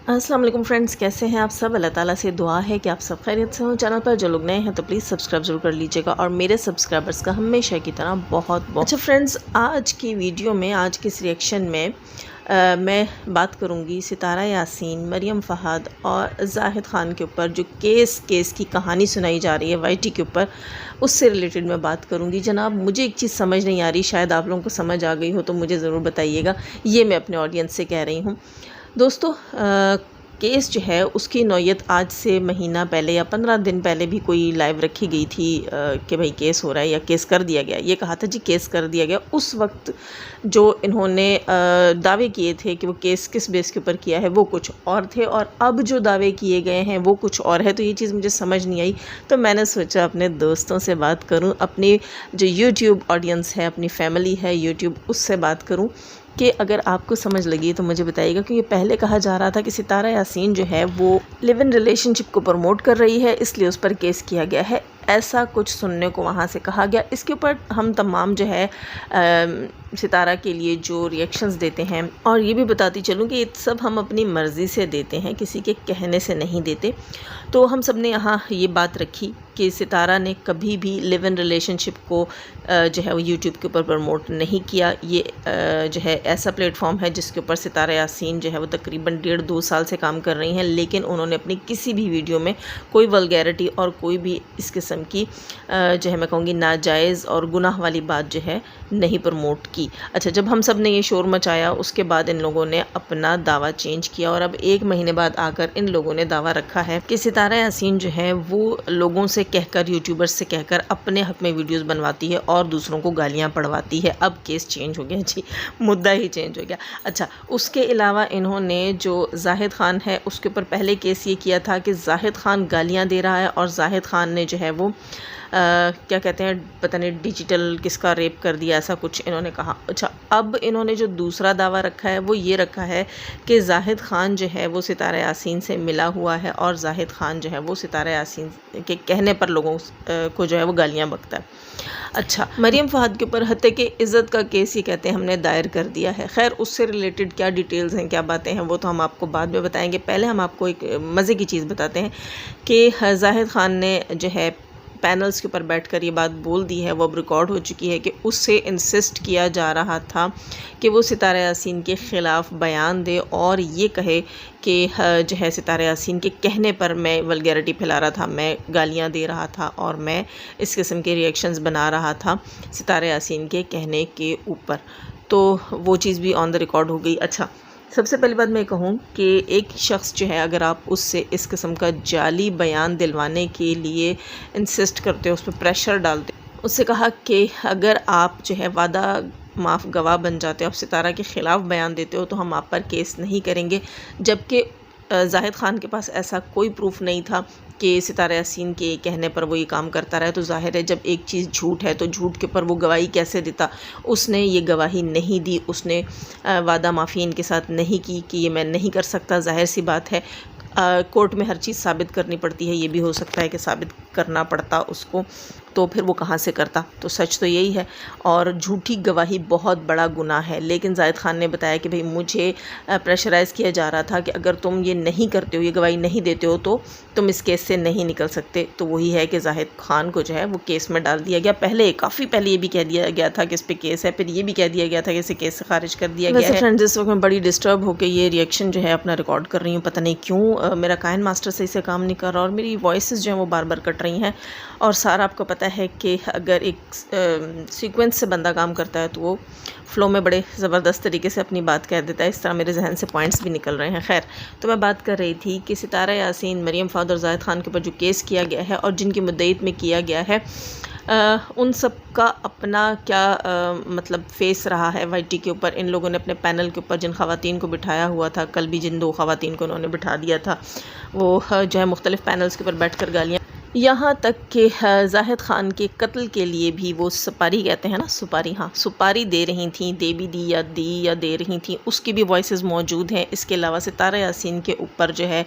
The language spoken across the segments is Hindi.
अस्सलाम वालेकुम फ्रेंड्स, कैसे हैं आप सब। अल्लाह ताला से दुआ है कि आप सब खैरियत से हों। चैनल पर जो लोग नए हैं तो प्लीज़ सब्सक्राइब जरूर कर लीजिएगा और मेरे सब्सक्राइबर्स का हमेशा की तरह बहुत बहुत अच्छा। फ्रेंड्स, आज की वीडियो में, आज के इस रिएक्शन में मैं बात करूंगी सितारा यासीन, मरियम फ़हाद और जाहिद ख़ान के ऊपर जो केस की कहानी सुनाई जा रही है वाईटी के ऊपर, उससे रिलेटेड मैं बात करूंगी। जनाब, मुझे एक चीज़ समझ नहीं आ रही, शायद आप लोगों को समझ आ गई हो तो मुझे ज़रूर बताइएगा। ये मैं अपने ऑडियंस से कह रही हूँ। दोस्तों, केस जो है उसकी नौयत आज से महीना पहले या 15 दिन पहले भी कोई लाइव रखी गई थी कि भाई केस हो रहा है या केस कर दिया गया। ये कहा था जी केस कर दिया गया। उस वक्त जो इन्होंने दावे किए थे कि वो केस किस बेस के ऊपर किया है वो कुछ और थे, और अब जो दावे किए गए हैं वो कुछ और है। तो ये चीज़ मुझे समझ नहीं आई, तो मैंने सोचा अपने दोस्तों से बात करूं, अपनी जो यूट्यूब ऑडियंस है, अपनी फैमिली है यूट्यूब, उससे बात करूं कि अगर आपको समझ लगी तो मुझे बताइएगा। क्योंकि पहले कहा जा रहा था कि सितारा यासीन जो है वो लिव इन रिलेशनशिप को प्रमोट कर रही है, इसलिए उस पर केस किया गया है, ऐसा कुछ सुनने को वहाँ से कहा गया। इसके ऊपर हम तमाम जो है सितारा के लिए जो रिएक्शंस देते हैं, और ये भी बताती चलूँ कि ये सब हम अपनी मर्ज़ी से देते हैं, किसी के कहने से नहीं देते। तो हम सब ने यहाँ ये बात रखी कि सितारा ने कभी भी लिव इन रिलेशनशिप को जो है वो यूट्यूब के ऊपर प्रमोट नहीं किया। ये जो है ऐसा प्लेटफॉर्म है जिसके ऊपर सितारा यासीन जो है वो तकरीबन 1.5-2 साल से काम कर रही हैं, लेकिन उन्होंने अपनी किसी भी वीडियो में कोई वल्गैरिटी और कोई भी इस किस्म की जो है मैं कहूँगी नाजायज़ और गुनाह वाली बात जो है नहीं प्रमोट की। अच्छा, जब हम सब ने ये शोर मचाया उसके बाद इन लोगों ने अपना दावा चेंज किया, और अब 1 महीने बाद आकर इन लोगों ने दावा रखा है कि सितारा यासीन जो है वो लोगों से कहकर, यूट्यूबर्स से कहकर अपने हक में वीडियोस बनवाती है और दूसरों को गालियां पड़वाती है। अब केस चेंज हो गया जी, मुद्दा ही चेंज हो गया। अच्छा, उसके अलावा इन्होंने जो जाहिद ख़ान है उसके ऊपर पहले केस ये किया था कि जाहिद ख़ान गालियां दे रहा है, और जाहिद ख़ान ने जो है वो क्या कहते हैं, पता नहीं डिजिटल किसका रेप कर दिया, ऐसा कुछ इन्होंने कहा। अच्छा, अब इन्होंने जो दूसरा दावा रखा है वो ये रखा है कि जाहिद ख़ान जो है वो सितारा यासीन से मिला हुआ है, और जाहिद ख़ान जो है वो सितारा यासीन के कहने पर लोगों को जो है वो गालियाँ बकता है। अच्छा, मरियम फ़हाद के ऊपर हत्या की इज़्ज़त का केस ये कहते हैं हमने दायर कर दिया है। खैर, उससे रिलेटेड क्या डिटेल्स हैं, क्या बातें हैं, वो तो हम आपको बाद में बताएंगे। पहले हम आपको एक मज़े की चीज़ बताते हैं कि जाहिद ख़ान ने जो है पैनल्स के ऊपर बैठकर ये बात बोल दी है, वो अब रिकॉर्ड हो चुकी है कि उससे इंसिस्ट किया जा रहा था कि वो सितारा यासीन के ख़िलाफ़ बयान दे और ये कहे कि जो है सितारा यासीन के कहने पर मैं वल्गैरिटी फैला रहा था, मैं गालियां दे रहा था और मैं इस किस्म के रिएक्शंस बना रहा था सितारा यासीन के कहने के ऊपर। तो वो चीज़ भी ऑन द रिकॉर्ड हो गई। अच्छा, सबसे पहली बात मैं कहूँ कि एक शख्स जो है, अगर आप उससे इस किस्म का जाली बयान दिलवाने के लिए इंसिस्ट करते हो, उस पर प्रेशर डालते हो, उससे कहा कि अगर आप जो है वादा माफ़ गवाह बन जाते हो, आप सितारा के ख़िलाफ़ बयान देते हो तो हम आप पर केस नहीं करेंगे। जबकि जाहिद ख़ान के पास ऐसा कोई प्रूफ नहीं था कि सितारा यासीन के कहने पर वो ये काम करता रहा। तो जाहिर है जब एक चीज़ झूठ है तो झूठ के ऊपर वो गवाही कैसे देता। उसने ये गवाही नहीं दी, उसने वादा माफ़ी इनके साथ नहीं की कि ये मैं नहीं कर सकता। जाहिर सी बात है कोर्ट में हर चीज़ साबित करनी पड़ती है, ये भी हो सकता है कि साबित करना पड़ता उसको, तो फिर वो कहाँ से करता। तो सच तो यही है, और झूठी गवाही बहुत बड़ा गुनाह है। लेकिन जाहिद ख़ान ने बताया कि भाई मुझे प्रेशराइज़ किया जा रहा था कि अगर तुम ये नहीं करते हो, ये गवाही नहीं देते हो तो तुम इस केस से नहीं निकल सकते। तो वही है कि जाहिद ख़ान को जो है वो केस में डाल दिया गया। पहले काफ़ी पहले ये भी कह दिया गया था कि इस पर केस है, फिर ये भी कह दिया गया था कि इसे केस से खारिज कर दिया गया है। फ्रेंड्स, इस वक्त मैं बड़ी डिस्टर्ब होकर ये रिएक्शन जो है अपना रिकॉर्ड कर रही हूँ। पता नहीं क्यों मेरा काइन मास्टर सही से काम नहीं कर रहा और मेरी वॉइसेस जो हैं वो बार बार कट रही हैं। और सारा आपको पता है कि अगर एक सीक्वेंस से बंदा काम करता है तो वो फ़्लो में बड़े ज़बरदस्त तरीके से अपनी बात कह देता है। इस तरह मेरे जहन से पॉइंट्स भी निकल रहे हैं। खैर, तो मैं बात कर रही थी कि सितारा यासीन, मरियम फ़हाद और जाहिद ख़ान के ऊपर जो केस किया गया है और जिनकी मुद्दत में किया गया है, उन सब का अपना क्या मतलब फेस रहा है वाईटी के ऊपर। इन लोगों ने अपने पैनल के ऊपर जिन ख़वातीन को बिठाया हुआ था, कल भी जिन 2 ख़वातीन को उन्होंने बिठा दिया था, वो जो है मुख्तलिफ़ पैनल्स के ऊपर बैठ कर गालियाँ, यहाँ तक कि जाहिद ख़ान के कत्ल के लिए भी वो सुपारी कहते हैं ना, सुपारी, हाँ, सुपारी दे रही थी, दे भी दी या दे रही थी, उसकी भी वॉइसेस मौजूद हैं। इसके अलावा सितारा यासीन के ऊपर जो है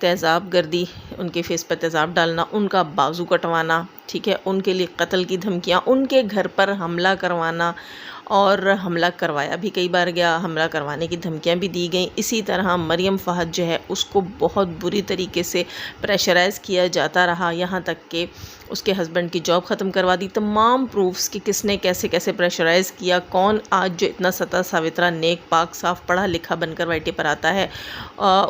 तेज़ाब गर्दी, उनके फेस पर तेज़ाब डालना, उनका बाजू कटवाना, ठीक है, उनके लिए कत्ल की धमकियाँ, उनके घर पर हमला करवाना, और हमला करवाया भी कई बार गया, हमला करवाने की धमकियां भी दी गई। इसी तरह मरियम फ़हद जो है उसको बहुत बुरी तरीके से प्रेशराइज़ किया जाता रहा, यहाँ तक कि उसके हस्बैंड की जॉब ख़त्म करवा दी। तमाम प्रूफ्स कि किसने कैसे कैसे प्रेशराइज़ किया, कौन आज जो इतना सता सावित्रा नेक पाक साफ पढ़ा लिखा बनकर वाईटी पर आता है,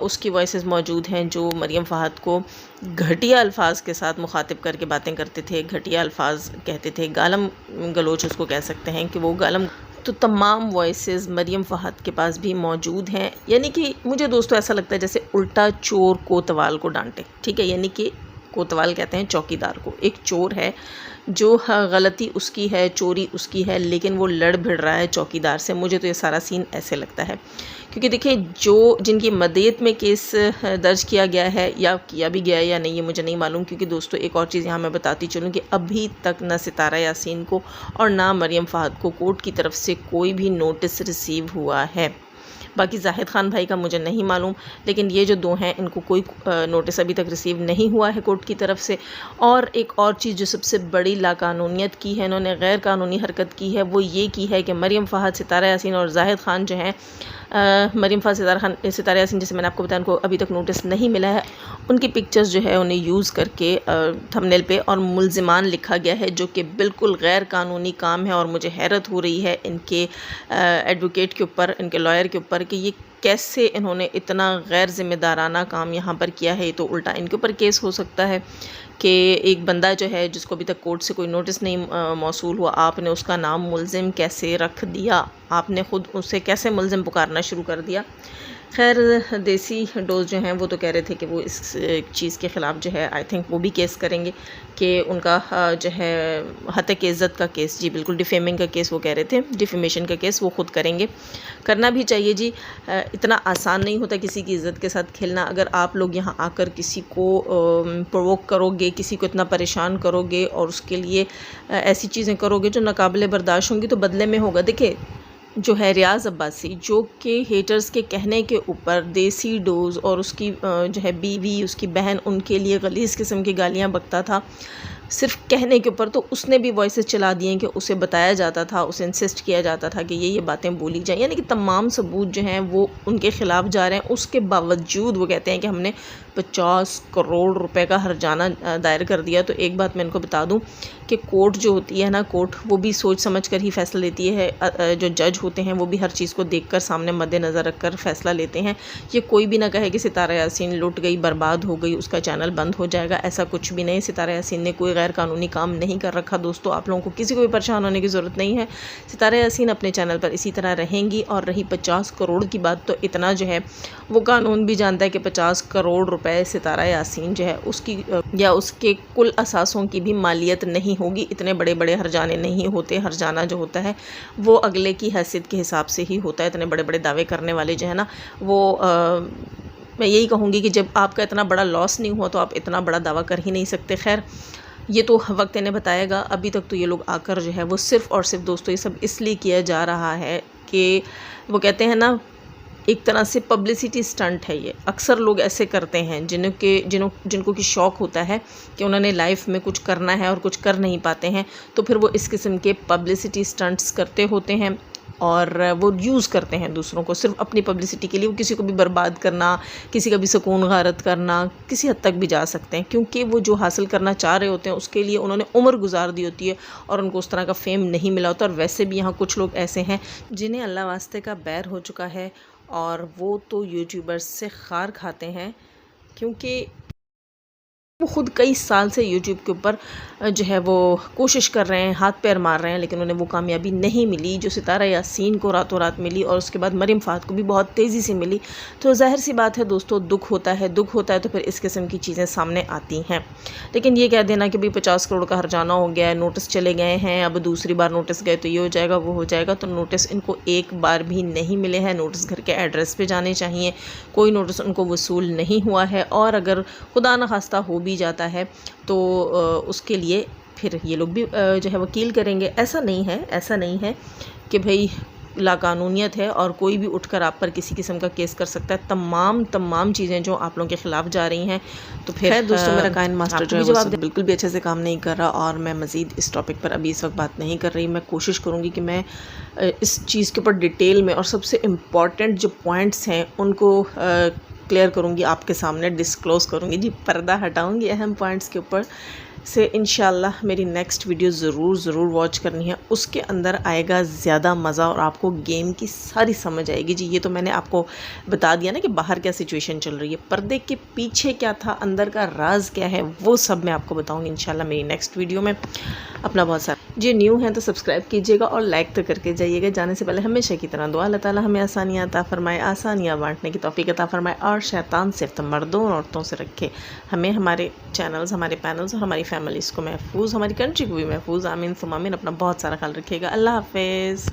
उसकी वॉइसेस मौजूद हैं जो मरियम फ़हद को घटिया अल्फाज के साथ मुखातिब करके बातें करते थे, घटिया अल्फाज कहते थे, गालम गलोच उसको कह सकते हैं कि वो गालम। तो तमाम वॉइसेस मरियम फ़हद के पास भी मौजूद हैं। यानी कि मुझे दोस्तों ऐसा लगता है जैसे उल्टा चोर कोतवाल को डांटे, ठीक है, यानी कि कोतवाल कहते हैं चौकीदार को। एक चोर है जो गलती उसकी है, चोरी उसकी है, लेकिन वो लड़ भिड़ रहा है चौकीदार से। मुझे तो ये सारा सीन ऐसे लगता है, क्योंकि देखिए जो जिनकी मदद में केस दर्ज किया गया है या किया भी गया है या नहीं, ये मुझे नहीं मालूम। क्योंकि दोस्तों एक और चीज़ यहाँ मैं बताती चलूँ कि अभी तक ना सितारा यासीन को और ना मरियम फ़हद को कोर्ट की तरफ से कोई भी नोटिस रिसीव हुआ है। बाकी जाहिद ख़ान भाई का मुझे नहीं मालूम, लेकिन ये जो दो हैं इनको कोई नोटिस अभी तक रिसीव नहीं हुआ है कोर्ट की तरफ से। और एक और चीज़ जो सबसे बड़ी लाकानूनियत की है, इन्होंने गैर कानूनी हरकत की है, वो ये की है कि मरियम फ़हद, सितारा यासीन और जाहिद ख़ान जो हैं, मरियम फ़हद, सितारा यासीन जैसे मैंने आपको बताया उनको अभी तक नोटिस नहीं मिला है। उनकी पिक्चर्स जो है उन्हें यूज़ करके थंबनेल पे और मुल्ज़िमान लिखा गया है, जो कि बिल्कुल गैर कानूनी काम है। और मुझे हैरत हो रही है इनके एडवोकेट के ऊपर, इनके लॉयर के ऊपर कि ये कैसे इन्होंने इतना गैर ज़िम्मेदाराना काम यहाँ पर किया है। तो उल्टा इनके ऊपर केस हो सकता है कि एक बंदा जो है जिसको अभी तक कोर्ट से कोई नोटिस नहीं मौसूल हुआ, आपने उसका नाम मुल्ज़िम कैसे रख दिया, आपने ख़ुद उसे कैसे मुल्ज़िम पुकारना शुरू कर दिया। खैर देसी डोज जो हैं वो तो कह रहे थे कि वो इस चीज़ के ख़िलाफ़ जो है आई थिंक वो भी केस करेंगे कि उनका जो है हत्या इज़्ज़त का केस, जी बिल्कुल, डिफेमिंग का केस वो कह रहे थे, डिफेमेशन का केस वो ख़ुद करेंगे। करना भी चाहिए जी, इतना आसान नहीं होता किसी की इज़्ज़त के साथ खेलना। अगर आप लोग यहाँ आकर किसी को प्रोवोक करोगे, किसी को इतना परेशान करोगे और उसके लिए ऐसी चीज़ें करोगे जो नाकाबिले बर्दाश्त होंगी, तो बदले में होगा। देखिए जो है रियाज़ अब्बासी, जो कि हेटर्स के कहने के ऊपर देसी डोज और उसकी जो है बीवी, उसकी बहन, उनके लिए गलीज़ किस्म की गालियाँ बकता था सिर्फ कहने के ऊपर, तो उसने भी वॉइसेस चला दिए कि उसे बताया जाता था, उसे इंसिस्ट किया जाता था कि ये बातें बोली जाएं। यानी कि तमाम सबूत जो हैं वो उनके ख़िलाफ़ जा रहे हैं। उसके बावजूद वो कहते हैं कि हमने 50 करोड़ रुपए का हर्जाना दायर कर दिया। तो एक बात मैं इनको बता दूं कि कोर्ट जो होती है ना, कोर्ट वो भी सोच समझ कर ही फ़ैसला लेती है। जो जज होते हैं वो भी हर चीज़ को देखकर सामने मद्देनज़र रख कर फ़ैसला लेते हैं। ये कोई भी ना कहे कि सितारा यासीन लुट गई, बर्बाद हो गई, उसका चैनल बंद हो जाएगा, ऐसा कुछ भी नहीं। सितारा यासीन ने कोई गैर कानूनी काम नहीं कर रखा दोस्तों, आप लोगों को किसी को भी परेशान होने की ज़रूरत नहीं है। सितारा यासीन अपने चैनल पर इसी तरह रहेंगी। और रही 50 करोड़ की बात, तो इतना जो है वो कानून भी जानता है कि 50 करोड़ रुपए सितारा यासीन जो है उसकी या उसके कुल असासों की भी मालियत नहीं होगी। इतने बड़े बड़े हर्जाने नहीं होते। हर्जाना जो होता है वो अगले की हैसियत के हिसाब से ही होता है। इतने बड़े बड़े दावे करने वाले जो है ना, वो मैं यही कहूँगी कि जब आपका इतना बड़ा लॉस नहीं हुआ तो आप इतना बड़ा दावा कर ही नहीं सकते। खैर ये तो वक्त इन्हें बताएगा। अभी तक तो ये लोग आकर जो है वो सिर्फ़ और सिर्फ दोस्तों ये सब इसलिए किया जा रहा है कि वो कहते हैं ना, एक तरह से पब्लिसिटी स्टंट है ये। अक्सर लोग ऐसे करते हैं जिनको कि शौक़ होता है कि उन्होंने लाइफ में कुछ करना है और कुछ कर नहीं पाते हैं, तो फिर वो इस किस्म के पब्लिसिटी स्टंट्स करते होते हैं और वो यूज़ करते हैं दूसरों को सिर्फ अपनी पब्लिसिटी के लिए। वो किसी को भी बर्बाद करना, किसी का भी सुकून गारत करना, किसी हद तक भी जा सकते हैं, क्योंकि वो जो हासिल करना चाह रहे होते हैं उसके लिए उन्होंने उम्र गुजार दी होती है और उनको उस तरह का फेम नहीं मिला होता। और वैसे भी यहाँ कुछ लोग ऐसे हैं जिन्हें अल्लाह वास्ते का बैर हो चुका है और वो तो यूट्यूबर्स से खार खाते हैं, क्योंकि वो ख़ुद कई साल से यूट्यूब के ऊपर जो है वो कोशिश कर रहे हैं, हाथ पैर मार रहे हैं, लेकिन उन्हें वो कामयाबी नहीं मिली जो सितारा यासीन को रातों रात मिली और उसके बाद मरियम फ़हद को भी बहुत तेज़ी से मिली। तो ज़ाहिर सी बात है दोस्तों, दुख होता है तो फिर इस किस्म की चीज़ें सामने आती हैं। लेकिन ये कह देना कि भाई 50 करोड़ का हर्जाना हो गया है, नोटिस चले गए हैं, अब दूसरी बार नोटिस गए तो ये हो जाएगा वो हो जाएगा, तो नोटिस इनको एक बार भी नहीं मिले हैं। नोटिस घर के एड्रेस पर जाने चाहिए, कोई नोटिस उनको वसूल नहीं हुआ है। और अगर खुदा न खास्ता हो भी जाता है तो उसके लिए फिर ये लोग भी जो है वकील करेंगे। ऐसा नहीं है कि भाई लाकानूनियत है और कोई भी उठकर आप पर किसी किस्म का केस कर सकता है। तमाम चीज़ें जो आप लोगों के ख़िलाफ़ जा रही हैं, तो फिर दोस्तों मेरा काइन मास्टर जो है वो बिल्कुल भी अच्छे से काम नहीं कर रहा और मैं मज़ीद इस टॉपिक पर अभी इस वक्त बात नहीं कर रही। मैं कोशिश करूँगी कि मैं इस चीज़ के ऊपर डिटेल में और सबसे इम्पॉर्टेंट जो पॉइंट्स हैं उनको क्लियर करूँगी, आपके सामने डिस्क्लोज़ करूँगी जी, पर्दा हटाऊँगी अहम पॉइंट्स के ऊपर से। इंशाल्लाह मेरी नेक्स्ट वीडियो ज़रूर वॉच करनी है, उसके अंदर आएगा ज़्यादा मज़ा और आपको गेम की सारी समझ आएगी जी। ये तो मैंने आपको बता दिया ना कि बाहर क्या सिचुएशन चल रही है, पर्दे के पीछे क्या था, अंदर का राज क्या है, वो सब मैं आपको बताऊँगी इंशाल्लाह मेरी नेक्स्ट वीडियो में। अपना बहुत सारा जी न्यू हैं तो सब्सक्राइब कीजिएगा और लाइक तो करके जाइएगा। जाने से पहले हमेशा की तरह दुआ, अल्लाह ताला हमें आसानियाँ अता फरमाए, आसानियाँ बांटने की तौफीक अता फरमाए और शैतान सिर्फ मर्दों और औरतों से रखे। हमें, हमारे चैनल्स, हमारे पैनल्स और हमारी फैमिलीज़ को महफूज, हमारी कंट्री को भी महफूज। आमीन सुम आमीन। अपना बहुत सारा ख्याल रखिएगा। अल्लाह हाफिज़।